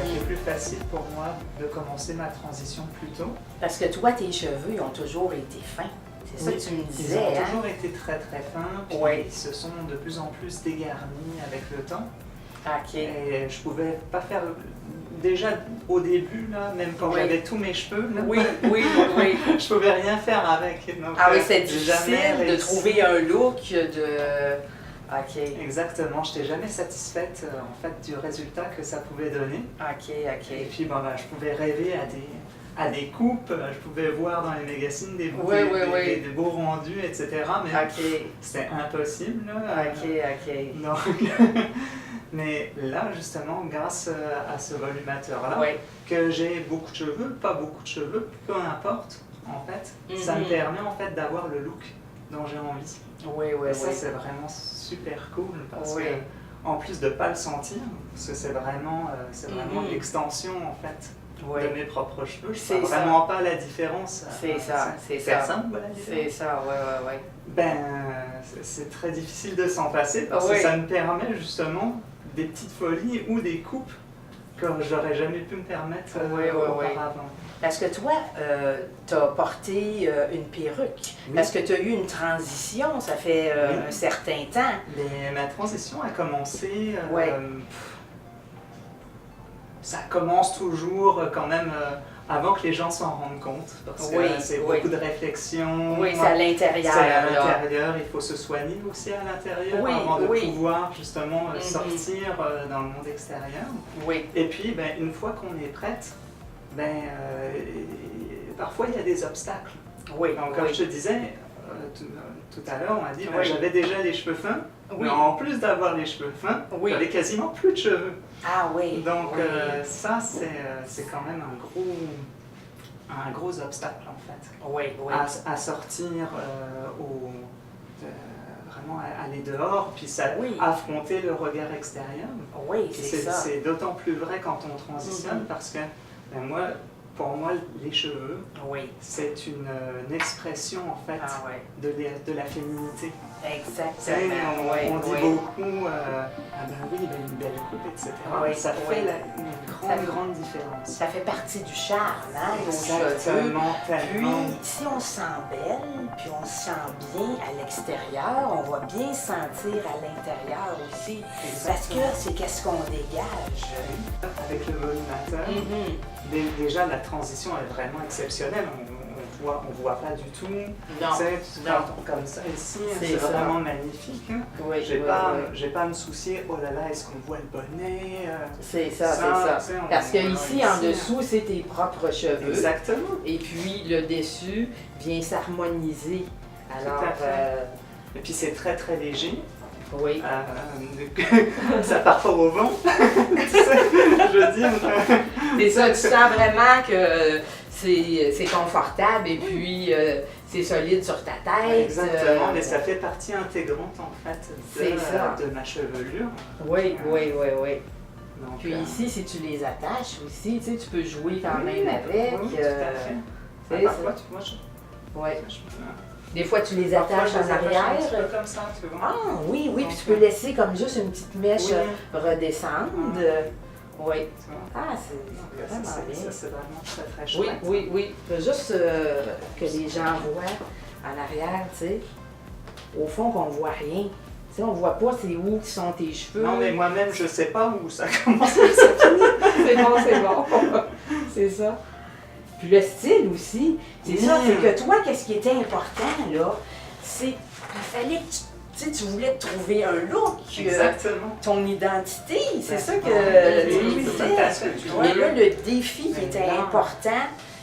été plus facile pour moi de commencer ma transition plus tôt. Parce que toi, tes cheveux, ils ont toujours été fins. C'est ça Oui, que tu me ils disais, ont hein? toujours été très très fins, puis Oui. ils se sont de plus en plus dégarnis avec le temps. OK. Et je pouvais pas faire. Déjà au début, là, même quand Oui. j'avais tous mes cheveux, là, Oui, oui, oui. je pouvais rien faire avec. Donc, Ah oui, c'est j'ai jamais difficile de réussi. trouver un look de... OK, Exactement, je n'étais jamais satisfaite en fait du résultat que ça pouvait donner. OK, Et OK. puis bon, je pouvais rêver à des coupes, je pouvais voir dans les magazines Oui, oui, oui. des beaux rendus, etc. Mais OK, c'était impossible. Là. OK, OK. Donc, mais là, justement, grâce à ce volumateur-là, Oui. que j'ai beaucoup de cheveux, pas beaucoup de cheveux, peu importe, en fait, ça me permet en fait d'avoir le look dont j'ai envie. Oui, oui, Et ça, oui. c'est vraiment super cool parce Oui. que, en plus de ne pas le sentir, parce que c'est vraiment l'extension en fait Oui. de mes propres cheveux, je C'est ne vois ça. vraiment pas la différence. C'est ça, c'est ça. Personne voit la C'est différence. ça, oui, oui, oui. Ben, c'est très difficile de s'en passer parce Oui. que ça me permet justement des petites folies ou des coupes que j'aurais jamais pu me permettre Oui, oui, oui. auparavant. Parce que toi, tu as porté une perruque. Oui. Parce que tu as eu une transition, ça fait Oui. un certain temps. Mais ma transition a commencé. Ouais. Ça commence toujours quand même avant que les gens s'en rendent compte. Parce que Oui, c'est oui. beaucoup de réflexion. Oui, c'est à l'intérieur. C'est à là. l'intérieur, il faut se soigner aussi à l'intérieur Oui, avant de oui. pouvoir justement Mhm. sortir dans le monde extérieur. Oui, Et puis, ben, une fois qu'on est prête, ben, parfois il y a des obstacles. oui, Donc, comme oui. je te disais tout à l'heure, on m'a dit ben, Oui. j'avais déjà les cheveux fins, Oui. mais en plus d'avoir les cheveux fins, Oui. j'avais quasiment plus de cheveux. Ah oui. Donc, oui. ça, c'est quand même un gros obstacle en fait. Oui, oui. À sortir vraiment aller dehors, puis ça, Oui. affronter le regard extérieur. Oui, Puis c'est ça. c'est d'autant plus vrai quand on transitionne Mhm. parce que ben, pour moi, les cheveux, Oui. c'est une expression en fait Ah oui. de la féminité. Tu sais, Exactement. Oui, on dit oui. beaucoup, ah ben oui, ben une belle coupe, etc. Oui, Ça oui. fait une Ça- grande différence. Ça fait partie du charme, hein, nos cheveux. Exactement, tellement. Puis, si on se sent belle, puis on se sent bien à l'extérieur, on va bien se sentir à l'intérieur aussi. Parce que c'est qu'est-ce qu'on dégage. Avec le volumateur, déjà la transition est vraiment exceptionnelle. On voit pas du tout. Non, Tu sais, non. comme ça ici, C'est c'est ça. vraiment magnifique. Hein. Oui, J'ai oui, pas, oui. j'ai pas à me soucier. Oh là là, est-ce qu'on voit le bonnet C'est ça, Ça, tu sais, c'est ça. on- Parce que on a ici, ici, en dessous, c'est tes propres cheveux. Exactement. Et puis, le dessus vient s'harmoniser. Alors, Tout à fait. Et puis c'est très très léger. oui. Ça part pas au vent. Tu sais, je veux dire. C'est ça, tu sens vraiment que c'est confortable et puis c'est solide sur ta tête. Exactement, mais ça fait partie intégrante en fait C'est ça. de ma chevelure. Oui, oui, oui, oui. Donc, Puis ici, si tu les attaches aussi, tu sais, tu peux jouer quand même oui, avec. oui, tout à fait. tu sais, Parfois, tu vois, ouais. je- Des fois, tu les parfois, attaches je les en attache un arrière. petit peu comme ça, tu vois. Ah oui, oui, puis tu Donc, peux laisser comme juste une petite mèche Oui. redescendre. Oui. Tu vois. Ah, Donc, c'est ça, vraiment bien. c'est vraiment très très Oui, chouette. oui, oui. Faut juste que les gens voient en arrière, tu sais. Au fond, qu'on ne voit rien. Tu sais, on voit pas c'est où qui sont tes cheveux. Non, mais moi-même, je sais pas où ça commence et ça finit. C'est bon, c'est bon. C'est ça. Puis le style aussi. C'est ça, c'est que toi, qu'est-ce qui était important, là, c'est qu'il fallait que tu sais, tu voulais te trouver un look. Exactement. Ton identité, c'est Ben, ça que oui, tu oui, disais. tout à fait, tu vois. Mais là, le défi qui Mais était là- important,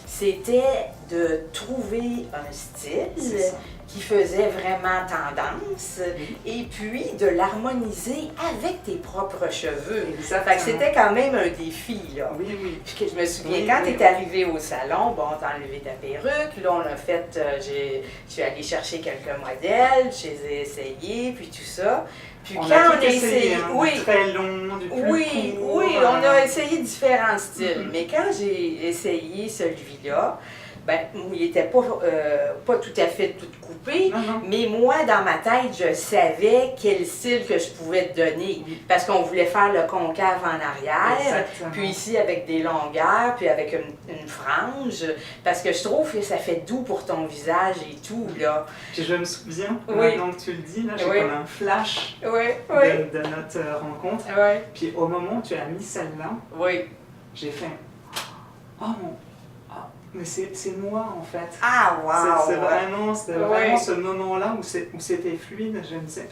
c'était de trouver un style C'est ça. qui faisait vraiment tendance et puis de l'harmoniser avec tes propres cheveux. Exactement. Fait que c'était quand même un défi, là. Oui, oui. Puis que je me souviens, Oui, quand oui, tu es arrivé au salon, bon, t'as enlevé ta perruque, là, on a fait, je suis allée chercher quelques modèles, je les ai essayés, puis tout ça. Puis On quand a on tout a essayé, essayé, hein, oui, du très long, du plus oui, court. oui, on a essayé différents styles. Mais quand j'ai essayé celui-là, ben, où il n'était pas tout à fait tout coupé, Non. mais moi, dans ma tête, je savais quel style que je pouvais te donner. Oui. Parce qu'on voulait faire le concave en arrière, Exactement. puis ici avec des longueurs, puis avec une frange, parce que je trouve que ça fait doux pour ton visage et tout, là. Puis je me souviens, Oui. maintenant que tu le dis, là, j'ai Oui. comme un flash Oui, de notre rencontre. oui, Puis au moment où tu as mis celle-là, oui. j'ai fait oh mon. Mais c'est moi en fait. Ah, wow! C'était Ouais. vraiment ce moment-là où c'était fluide. Je me disais,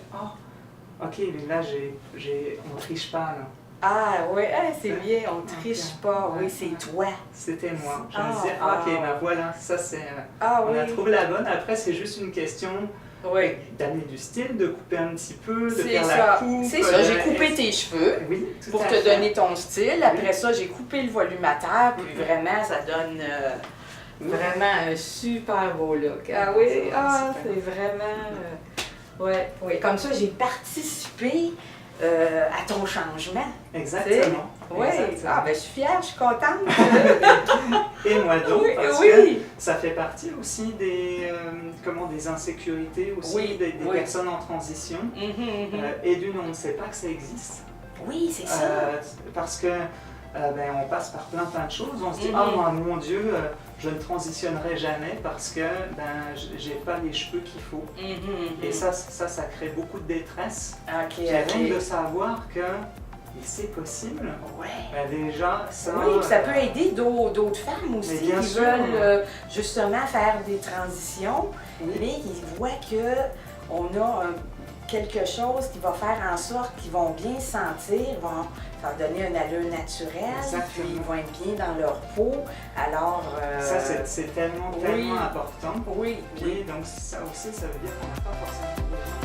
ok, mais là, on triche pas là. Ah, oui, c'est Ouais. bien, on triche pas, oui, Ouais. c'est toi. C'était moi. Je me Ah, disais, ok, ah. ben voilà, ça c'est. Ah, On oui. a trouvé la bonne. Après, c'est juste une question Oui. d'amener du style, de couper un petit peu, de C'est faire ça. la coupe. C'est ça, j'ai coupé tes cheveux. Oui, tout Pour à te fait. donner ton style. Après Oui. ça, j'ai coupé le volumateur, puis vraiment, ça donne vraiment un super beau look. Ah oui, C'est vraiment super. c'est vraiment... ouais, oui. Comme ça, j'ai participé à ton changement. Exactement. Oui, Exactement. ah ben je suis fière, je suis contente. Et moi donc, Oui, parce oui. que ça fait partie aussi des insécurités aussi, Oui, des oui. personnes en transition. Mhm. Et d'une, on ne sait pas que ça existe. Oui, c'est ça. Parce que on passe par plein de choses. On se dit, Mhm. oh mon Dieu, je ne transitionnerai jamais parce que j'ai pas les cheveux qu'il faut. Mhm. Et ça crée beaucoup de détresse. Ok, Puis rien de ok. savoir que c'est possible. Ouais. Déjà, ça. Oui, puis ça peut aider d'autres femmes aussi Mais bien qui sûr. veulent justement faire des transitions, Oui. mais qui voient qu'on a quelque chose qui va faire en sorte qu'ils vont bien se sentir, vont leur donner une allure naturelle, Exactement. puis ils vont être bien dans leur peau. Alors... Ça, c'est tellement, oui. tellement important. Oui, Puis, donc, ça aussi, ça veut dire qu'on n'a pas forcément besoin